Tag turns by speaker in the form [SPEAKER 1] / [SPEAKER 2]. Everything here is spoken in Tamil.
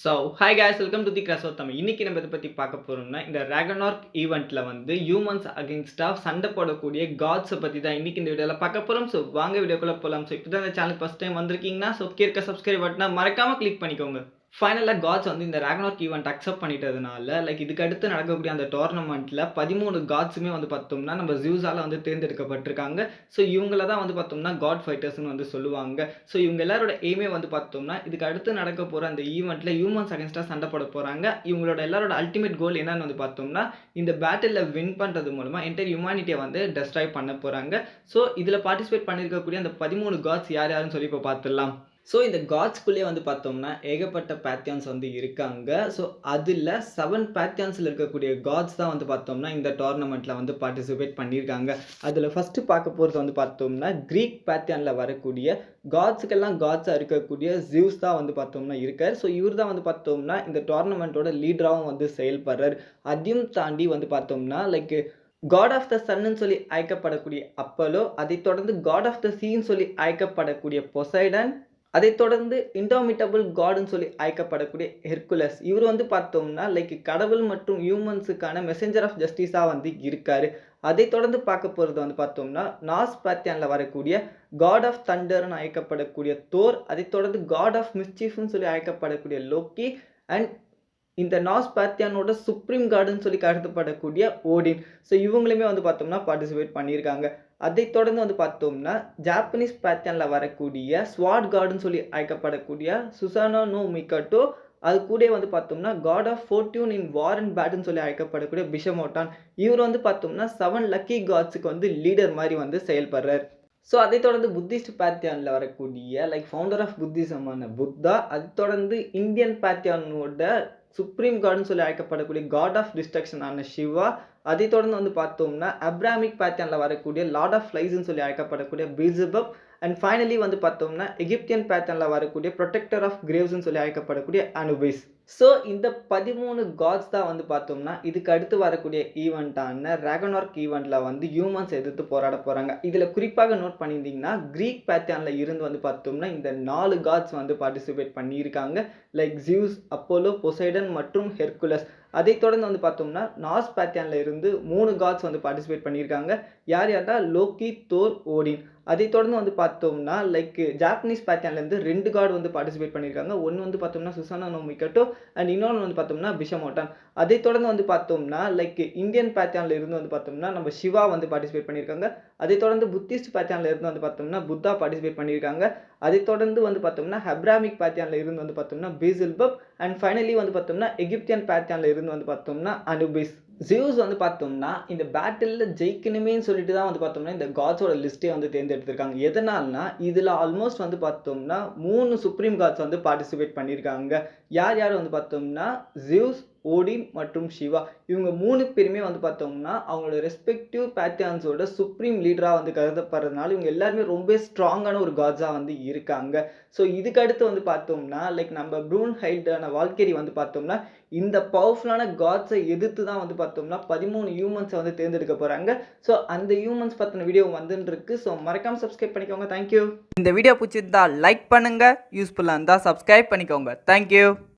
[SPEAKER 1] Hi guys, welcome to the Crash of Tamil. இன்னைக்கு நம்ம இத பத்தி பார்க்க போறோம்னா, இந்த ராக்னராக் ஈவென்ட்ல வந்து ஹியூமன்ஸ் அகைன்ஸ்டா சண்டை போடக்கூடிய காட்ஸ பத்தி தான் இன்னைக்கு இந்த வீடியோல பார்க்க போறோம். வாங்க வீடியோக்குள்ள போலாம். இப்பதான் இந்த சேனலுக்கு ஃபர்ஸ்ட் டைம் வந்திருக்கீங்கன்னா, கீழ இருக்க சப்ஸ்கிரைப் பட்டனை மறக்காம கிளிக் பண்ணிக்கோங்க. ஃபைனலா காட்ஸ் வந்து இந்த ராக்னராக் ஈவென்ட் அக்செப்ட் பண்ணிட்டதுனால, இதுக்கு அடுத்து நடக்கக்கூடிய அந்த டோர்னமென்ட்ல 13 காட்ஸுமே வந்து பார்த்தோம்னா, நம்ம ஜியூஸால வந்து தேர்ந்தெடுக்கப்பட்டிருக்காங்க. இவங்கள தான் வந்து பார்த்தோம்னா காட் ஃபைட்டர்ஸ்ன்னு வந்து சொல்லுவாங்க. இவங்க எல்லாரோட எய்மே வந்து பார்த்தோம்னா, இதுக்கு அடுத்து நடக்க போற அந்த ஈவென்ட்ல ஹியூமன்ஸ் அகைன்ஸ்டா சண்டை போட போறாங்க. இவங்களோட எல்லாரோட அல்டிமேட் கோல் என்னன்னு வந்து பார்த்தோம்னா, இந்த பேட்டில்ல வின் பண்றது மூலமா என்டையர் ஹியூமனிட்டிய வந்து டெஸ்ட்ராய் பண்ண போறாங்க. இதுல பார்ட்டிசிபேட் பண்ணியிருக்கக்கூடிய அந்த 13 காட்ஸ் யார் யாருன்னு சொல்லி இப்ப பார்த்துடலாம். இந்த காட்ஸ்குள்ளேயே வந்து பார்த்தோம்னா, ஏகப்பட்ட பேத்தியான்ஸ் வந்து இருக்காங்க. அதில 7 பேத்தியான்ஸ்ல இருக்கக்கூடிய காட்ஸ் தான் வந்து பார்த்தோம்னா, இந்த டோர்னமென்ட்ல வந்து பார்ட்டிசிபேட் பண்ணியிருக்காங்க. அதில ஃபர்ஸ்ட் பார்க்க போறது வந்து பார்த்தோம்னா, கிரீக் பேத்தியான்ல வரக்கூடிய காட்ஸ்க்கெல்லாம் காட்ஸா இருக்கக்கூடிய ஜியூஸ் தான் வந்து பார்த்தோம்னா இருக்கார். இவர் தான் வந்து பார்த்தோம்னா, இந்த டோர்னமென்ட்டோட லீடராவும் வந்து செயல்படுறார். அதையும் தாண்டி வந்து பார்த்தோம்னா, காட் ஆஃப் த சன்னு சொல்லி அழைக்கப்படக்கூடிய அப்போலோ, அதைத் தொடர்ந்து காட் ஆஃப் த சீன்னு சொல்லி அழைக்கப்படக்கூடிய பொசைடன், அதைத் தொடர்ந்து இன்டாமிட்டபிள் காட்ன்னு சொல்லி அழைக்கப்படக்கூடிய ஹெர்குலஸ். இவர் வந்து பார்த்தோம்னா, கடவுள் மற்றும் ஹியூமன்ஸுக்கான மெசஞ்சர் ஆஃப் ஜஸ்டிஸா வந்து இருக்காரு. அதைத் தொடர்ந்து பார்க்க போறது வந்து பார்த்தோம்னா, நார்ஸ் பேத்தியான்ல வரக்கூடிய காட் ஆஃப் தண்டர்ன்னு அழைக்கப்படக்கூடிய தோர், அதைத் தொடர்ந்து காட் ஆஃப் மிஸ்சீஃப்ன்னு சொல்லி அழைக்கப்படக்கூடிய லோக்கி, அண்ட் இந்த நார்ஸ் பேத்தியானோட சுப்ரீம் காட்ன்னு சொல்லி கருதப்படக்கூடிய ஓடின். இவங்களுமே வந்து பார்த்தோம்னா பார்ட்டிசிபேட் பண்ணியிருக்காங்க. அதைத் தொடர்ந்து வந்து பார்த்தோம்னா, ஜாப்பனீஸ் பேத்தியான்ல வரக்கூடிய ஸ்வாட் காட்ன்னு சொல்லி அழைக்கப்படக்கூடிய சுசானோ நோ மிகாட்டோ, அது கூடயே வந்து பார்த்தோம்னா, God of fortune in war and பேட்ன்னு சொல்லி அழைக்கப்படக்கூடிய பிஷமோட்டான். இவர் வந்து பார்த்தோம்னா 7 லக்கி காட்ஸுக்கு வந்து லீடர் மாரி வந்து செயல்படுறார். அதைத் தொடர்ந்து புத்திஸ்ட் பேத்தியான்ல வரக்கூடிய ஃபவுண்டர் ஆஃப் புத்திசமான புத்தா, அதைத் தொடர்ந்து இந்தியன் பேத்தியானோட சுப்ரீம் காட்ன்னு சொல்லி அழைக்கப்படக்கூடிய காட் ஆஃப் டிஸ்ட்ரக்ஷன் ஆன சிவா, அதைத் தொடர்ந்து வந்து பார்த்தோம்னா, அப்ராமிக் பேத்தியான்ல வரக்கூடிய லார்ட் ஆஃப் ஃப்ளைஸ்ன்னு சொல்லி அழைக்கப்படக்கூடிய பீல்செபப், அண்ட் ஃபைனலி வந்து பார்த்தோம்னா, எகிப்தியன் பேத்தியான்ல வரக்கூடிய புரொடெக்டர் ஆஃப் கிரேவ்ஸ்ன்னு சொல்லி அழைக்கப்படக்கூடிய அனுபிஸ். இந்த 13 காட்ஸ் தான் வந்து பார்த்தோம்னா, இதுக்கு அடுத்து வரக்கூடிய ஈவென்ட்டான ராக்னராக் ஈவென்ட்ல வந்து ஹியூமன்ஸ் எதிர்த்து போராட போறாங்க. இதுல குறிப்பாக நோட் பண்ணியிருந்தீங்கன்னா, கிரீக் பேத்தியான்ல இருந்து வந்து பார்த்தோம்னா, இந்த 4 காட்ஸ் வந்து பார்ட்டிசிபேட் பண்ணியிருக்காங்க. ஜியூஸ், அப்போலோ, பொசைடன் மற்றும் ஹெர்குலஸ். அதைத் தொடர்ந்து வந்து பார்த்தோம்னா, நார்ஸ் பேத்தியான்ல இருந்து 3 காட்ஸ் வந்து பார்ட்டிசிபேட் பண்ணியிருக்காங்க. யார்னா லோக்கி, தோர், ஓடின். அதைத் தொடர்ந்து வந்து பார்த்தோம்னா, ஜாப்பனீஸ் பேத்தியான்ல இருந்து 2 காட் வந்து பார்ட்டிசிபேட் பண்ணியிருக்காங்க. ஒன்னு வந்து பார்த்தோம்னா சுசானோ நோ மிகாட்டோ, அண்ட் இன்னொன்னு வந்து பார்த்தோம்னா பிஷமோட்டான். அதைத் தொடர்ந்து வந்து பார்த்தோம்னா, இந்தியன் பேத்தியான்ல இருந்து வந்து பார்த்தோம்னா, நம்ம சிவா வந்து பார்ட்டிசிபேட் பண்ணியிருக்காங்க. அதைத் தொடர்ந்து புத்திஸ்ட் பேத்தியான்ல இருந்து வந்து பார்த்தோம்னா, புத்தா பார்ட்டிசிபேட் பண்ணியிருக்காங்க. அதைத் தொடர்ந்து வந்து பார்த்தோம்னா, அப்ராமிக் பேத்தியான்ல இருந்து வந்து பார்த்தோம்னா பீல்செபப், அண்ட் ஃபைனலி வந்து பார்த்தோம்னா, எகிப்தியன் பேத்தியான்ல இருந்து வந்து பார்த்தோம்னா அனுபிஸ். ஜியூஸ் வந்து பார்த்தோம்னா, இந்த பேட்டில்ல ஜெயிக்கணுமேன்னு சொல்லிட்டு தான் வந்து பார்த்தோம்னா, இந்த காட்ஸோட லிஸ்ட்டே வந்து தேர்ந்தெடுத்திருக்காங்க. எதனால்னா, இதுல ஆல்மோஸ்ட் வந்து பார்த்தோம்னா 3 சுப்ரீம் காட்ஸ் வந்து பார்ட்டிசிபேட் பண்ணியிருக்காங்க. யார் யார் வந்து பார்த்தோம்னா, ஜியூஸ், ஓடின் மற்றும் சிவா. இவங்க 3 பேருமே வந்து பார்த்தோம்னா, அவங்களோட ரெஸ்பெக்டிவ் பேத்தியான்ஸோட சுப்ரீம் லீடரா வந்து கருதப்படுறதுனால, இவங்க எல்லாருமே ரொம்ப ஸ்ட்ராங்கான ஒரு காட்ஸா வந்து இருக்காங்க. இதுக்கு அடுத்து வந்து பார்த்தோம்னா, நம்ம ப்ரூன் ஹைல்டான வால்கெரி வந்து பார்த்தோம்னா, இந்த பவர்ஃபுல்லான காட்ஸை எதிர்த்து தான் வந்து பார்த்தோம்னா 13 ஹியூமன்ஸை வந்து தேர்ந்தெடுக்க போறாங்க. அந்த ஹியூமன்ஸ் பத்தின வீடியோ வந்துட்டு இருக்கு. மறக்காம சப்ஸ்கிரைப் பண்ணிக்கோங்க. தேங்க்யூ.
[SPEAKER 2] இந்த வீடியோ பிடிச்சிருந்தா லைக் பண்ணுங்க, யூஸ்ஃபுல்லா இருந்தா சப்ஸ்கிரைப் பண்ணிக்கோங்க. தேங்க்யூ.